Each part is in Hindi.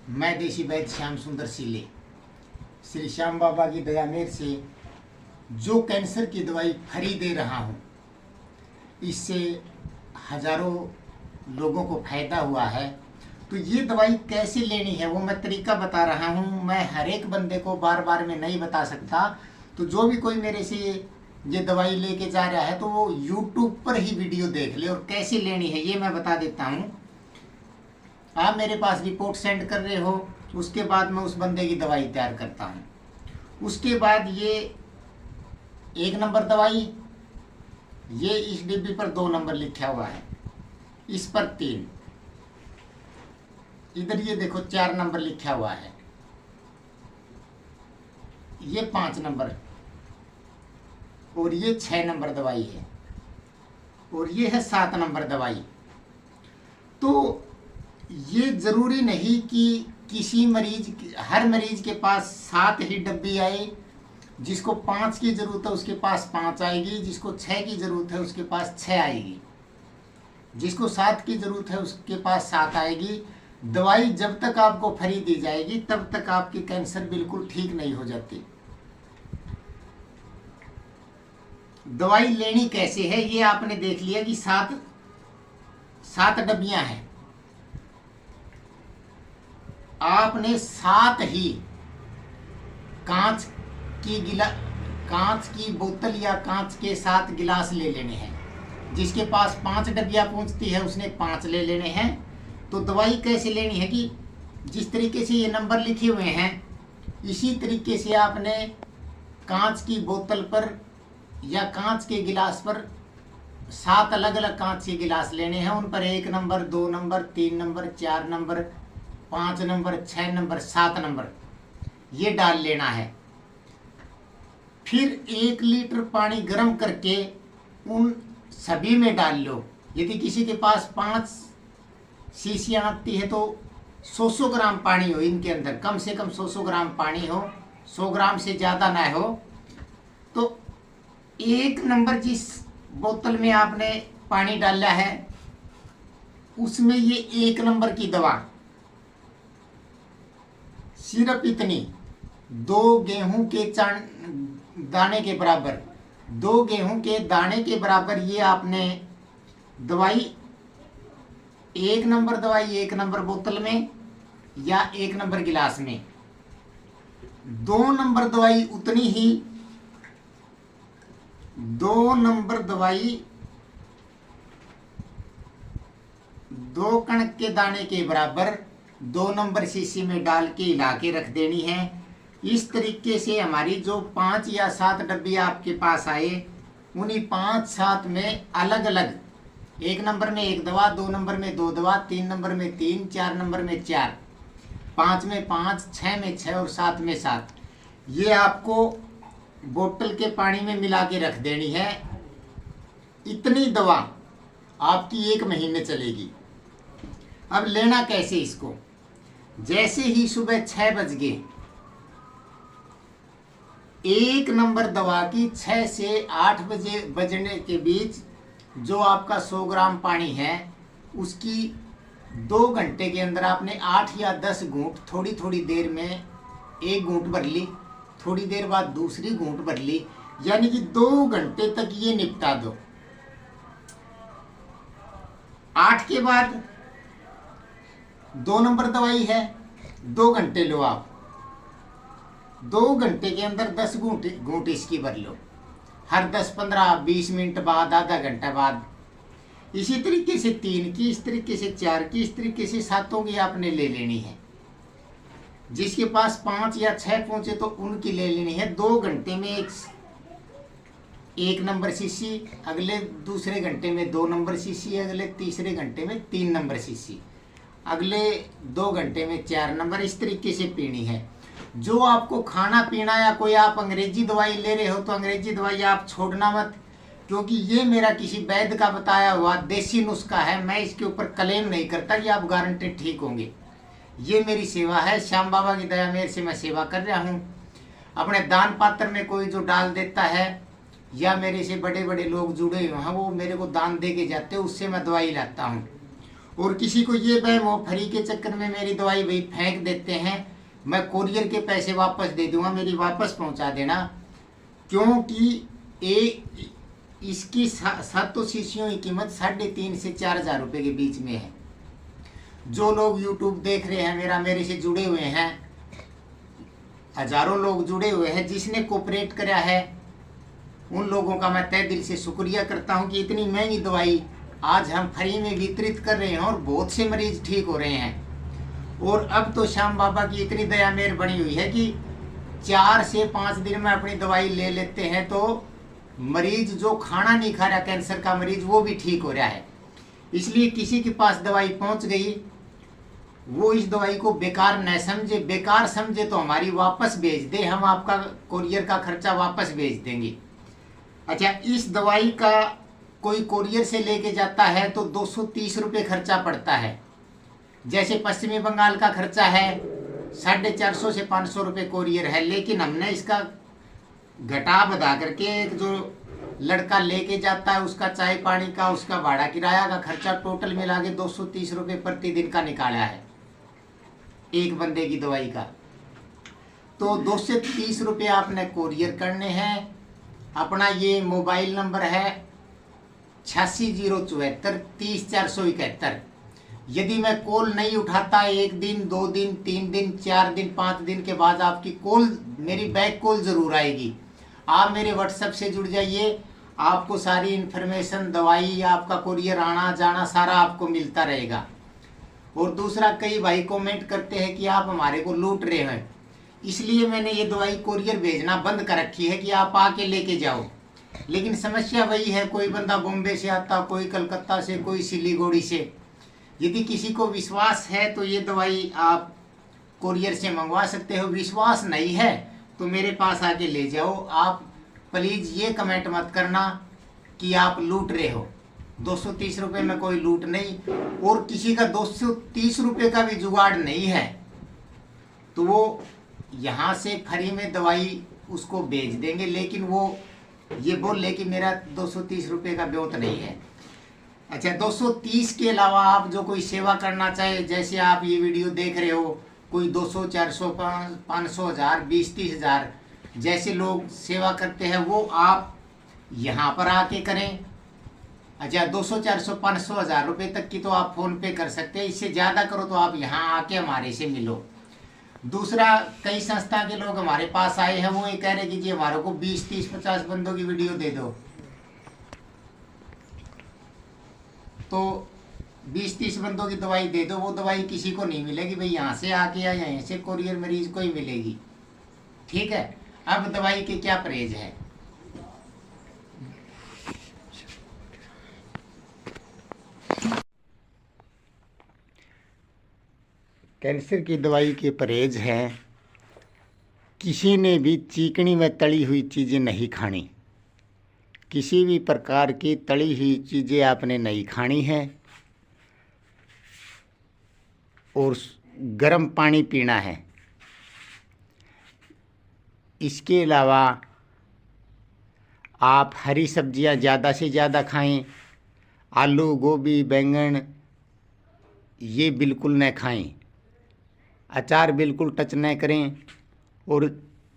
मैं देशी वैद्य श्याम सुंदर सीले श्री श्याम बाबा की दया मेर से जो कैंसर की दवाई फ्री दे रहा हूँ, इससे हजारों लोगों को फायदा हुआ है। तो ये दवाई कैसे लेनी है वो मैं तरीका बता रहा हूँ। मैं हर एक बंदे को बार बार में नहीं बता सकता। तो जो भी कोई मेरे से ये दवाई लेके जा रहा है तो वो YouTube पर ही वीडियो देख ले और कैसे लेनी है ये मैं बता देता हूँ। आप मेरे पास रिपोर्ट सेंड कर रहे हो, उसके बाद मैं उस बंदे की दवाई तैयार करता हूँ। उसके बाद ये 1 नंबर दवाई, ये इस डिब्बी पर 2 नंबर लिखा हुआ है, इस पर 3, इधर ये देखो 4 नंबर लिखा हुआ है, ये 5 नंबर और ये 6 नंबर दवाई है और ये है 7 नंबर दवाई। तो ये ज़रूरी नहीं कि किसी हर मरीज के पास 7 ही डब्बी आए। जिसको 5 की ज़रूरत है उसके पास 5 आएगी, जिसको 6 की ज़रूरत है उसके पास 6 आएगी, जिसको 7 की ज़रूरत है उसके पास 7 आएगी। दवाई जब तक आपको फ्री दी जाएगी तब तक आपकी कैंसर बिल्कुल ठीक नहीं हो जाती। दवाई लेनी कैसे है ये आपने देख लिया कि 7 डब्बियां हैं। आपने 7 ही कांच की बोतल या कांच के 7 गिलास ले लेने हैं। जिसके पास 5 डब्बियां पहुंचती है उसने 5 ले लेने हैं। तो दवाई कैसे लेनी है कि जिस तरीके से ये नंबर लिखे हुए हैं इसी तरीके से आपने कांच की बोतल पर या कांच के गिलास पर 7 अलग अलग कांच के गिलास लेने हैं। उन पर 1 number, 2 number, 3 number, 4 number, 5 number, 6 number, 7 number ये डाल लेना है। फिर 1 लीटर पानी गर्म करके उन सभी में डाल लो। यदि किसी के पास 5 शीशियाँ आती है तो 100 ग्राम पानी हो इनके अंदर, कम से कम 100 ग्राम पानी हो, 100 ग्राम से ज़्यादा ना हो। तो 1 नंबर जिस बोतल में आपने पानी डाला है उसमें ये 1 नंबर की दवा सिर्फ इतनी 2 गेहूं के दाने के बराबर, 2 गेहूं के दाने के बराबर ये आपने दवाई 1 नंबर दवाई 1 नंबर बोतल में या 1 नंबर गिलास में, 2 नंबर दवाई उतनी ही 2 नंबर दवाई 2 कणक के दाने के बराबर 2 नंबर शीशी में डाल के हिला के रख देनी है। इस तरीके से हमारी जो 5 या 7 डब्बी आपके पास आए उन्हीं 5-7 में अलग अलग 1 नंबर में 1 दवा, 2 नंबर में 2 दवा, 3 नंबर में 3, 4 नंबर में 4, 5 में 5, 6 में 6 और 7 में 7 ये आपको बोतल के पानी में मिला के रख देनी है। इतनी दवा आपकी 1 महीने चलेगी। अब लेना कैसे इसको? जैसे ही सुबह 6 बज गए 1 नंबर दवा की 6 से 8 बजे बजने के बीच जो आपका 100 ग्राम पानी है उसकी 2 घंटे के अंदर आपने 8 या 10 घूंट थोड़ी थोड़ी देर में 1 घूंट भर ली, थोड़ी देर बाद दूसरी घूंट भर ली, यानी कि 2 घंटे तक ये निपटा दो। 8 के बाद 2 नंबर दवाई है, 2 घंटे लो आप, 2 घंटे के अंदर 10 घूंट इसकी भर लो, हर 10, 15, 20 मिनट बाद, आधा घंटा बाद। इसी तरीके से 3 की, इस तरीके से 4 की, इस तरीके से 7 की आपने ले लेनी है। जिसके पास 5 या 6 पहुंचे तो उनकी ले लेनी है। 2 घंटे में 1 नंबर शीशी, अगले दूसरे घंटे में 2 नंबर शीशी, अगले तीसरे घंटे में 3 नंबर शीशी, अगले 2 घंटे में 4 नंबर, इस तरीके से पीनी है। जो आपको खाना पीना या कोई आप अंग्रेजी दवाई ले रहे हो तो अंग्रेजी दवाई आप छोड़ना मत, क्योंकि ये मेरा किसी वैद्य का बताया हुआ देसी नुस्खा है। मैं इसके ऊपर क्लेम नहीं करता कि आप गारंटेड ठीक होंगे। ये मेरी सेवा है, श्याम बाबा की दया मेरे से मैं सेवा कर रहा हूँ। अपने दान पात्र में कोई जो डाल देता है या मेरे से बड़े बड़े लोग जुड़े हुए हैं वो मेरे को दान दे के जाते हैं, उससे मैं दवाई लाता हूँ। और किसी को ये वहम हो फ्री के चक्कर में मेरी दवाई भाई फेंक देते हैं, मैं कोरियर के पैसे वापस दे दूंगा, मेरी वापस पहुंचा देना, क्योंकि इसकी 7 शीशियों की कीमत 3,500 से 4,000 रुपये के बीच में है। जो लोग YouTube देख रहे हैं, मेरे से जुड़े हुए हैं, हजारों लोग जुड़े हुए हैं, जिसने कोऑपरेट करा है उन लोगों का मैं तहे दिल से शुक्रिया करता हूं कि इतनी महंगी दवाई आज हम फ्री में वितरित कर रहे हैं और बहुत से मरीज ठीक हो रहे हैं। और अब तो श्याम बाबा की इतनी दया मेहर बनी हुई है कि 4 से 5 दिन में अपनी दवाई ले लेते हैं तो मरीज जो खाना नहीं खा रहा, कैंसर का मरीज, वो भी ठीक हो रहा है। इसलिए किसी के पास दवाई पहुंच गई, वो इस दवाई को बेकार न समझे, बेकार समझे तो हमारी वापस भेज दे, हम आपका कोरियर का खर्चा वापस भेज देंगे। अच्छा, इस दवाई का कोई कोरियर से लेके जाता है तो 230 रुपये खर्चा पड़ता है। जैसे पश्चिमी बंगाल का खर्चा है 450 से 500 रुपये कोरियर है, लेकिन हमने इसका घटा बढ़ा करके एक जो लड़का लेके जाता है उसका चाय पानी का, उसका भाड़ा किराया का खर्चा टोटल मिला के 230 रुपये प्रतिदिन का निकाला है एक बंदे की दवाई का। तो 230 रुपये आपने कोरियर करने हैं। अपना ये मोबाइल नंबर है 86,074 30,471। यदि मैं कॉल नहीं उठाता 1 दिन 2 दिन 3 दिन 4 दिन 5 दिन के बाद आपकी कॉल, मेरी बैक कॉल ज़रूर आएगी। आप मेरे व्हाट्सएप से जुड़ जाइए, आपको सारी इन्फॉर्मेशन, दवाई, आपका कोरियर आना जाना सारा आपको मिलता रहेगा। और दूसरा, कई भाई कमेंट करते हैं कि आप हमारे को लूट रहे हैं, इसलिए मैंने ये दवाई कोरियर भेजना बंद कर रखी है कि आप आके लेके जाओ। लेकिन समस्या वही है, कोई बंदा बॉम्बे से आता, कोई कलकत्ता से, कोई सिलीगुड़ी से। यदि किसी को विश्वास है तो ये दवाई आप कोरियर से मंगवा सकते हो, विश्वास नहीं है तो मेरे पास आके ले जाओ। आप प्लीज़ ये कमेंट मत करना कि आप लूट रहे हो। 230 रुपये में कोई लूट नहीं, और किसी का 230 रुपये का भी जुगाड़ नहीं है तो वो यहाँ से फ्री में दवाई उसको भेज देंगे, लेकिन वो ये बोल ले कि मेरा 230 रुपये का ब्योत नहीं है। अच्छा, 230 के अलावा आप जो कोई सेवा करना चाहे, जैसे आप ये वीडियो देख रहे हो, कोई 200 400 500 1000 20 30 हज़ार जैसे लोग सेवा करते हैं, वो आप यहाँ पर आके करें। अच्छा, 200 400 500 1000 रुपये तक की तो आप फ़ोन पे कर सकते हैं, इससे ज़्यादा करो तो आप यहाँ आके हमारे से मिलो। दूसरा, कई संस्था के लोग हमारे पास आए हैं, वो ये कह रहे कि जी हमारे को 20 30 50 बंदों की वीडियो दे दो। तो 20 30 बंदों की दवाई दे दो, वो दवाई किसी को नहीं मिलेगी भाई, यहाँ से आके या यहीं से कोरियर मरीज को ही मिलेगी। ठीक है, अब दवाई के क्या परहेज है। कैंसर की दवाई के परहेज हैं, किसी ने भी चीकनी में तली हुई चीज़ें नहीं खानी, किसी भी प्रकार की तली हुई चीज़ें आपने नहीं खानी है, और गर्म पानी पीना है। इसके अलावा आप हरी सब्जियां ज़्यादा से ज़्यादा खाएं, आलू गोभी बैंगन ये बिल्कुल न खाएं, अचार बिल्कुल टच न करें। और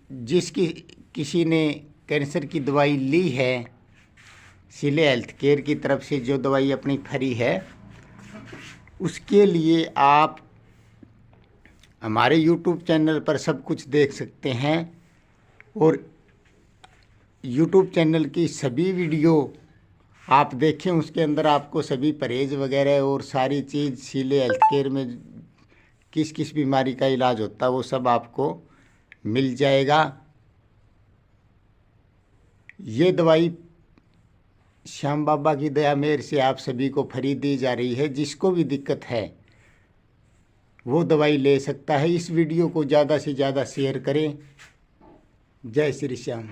किसी ने कैंसर की दवाई ली है सिले हेल्थ केयर की तरफ से, जो दवाई अपनी फ्री है, उसके लिए आप हमारे YouTube चैनल पर सब कुछ देख सकते हैं। और YouTube चैनल की सभी वीडियो आप देखें, उसके अंदर आपको सभी परहेज वगैरह और सारी चीज़ सिले हेल्थ केयर में किस किस बीमारी का इलाज होता है वो सब आपको मिल जाएगा। ये दवाई श्याम बाबा की दया मेहर से आप सभी को फ्री दी जा रही है। जिसको भी दिक्कत है वो दवाई ले सकता है। इस वीडियो को ज़्यादा से ज़्यादा शेयर करें। जय श्री श्याम।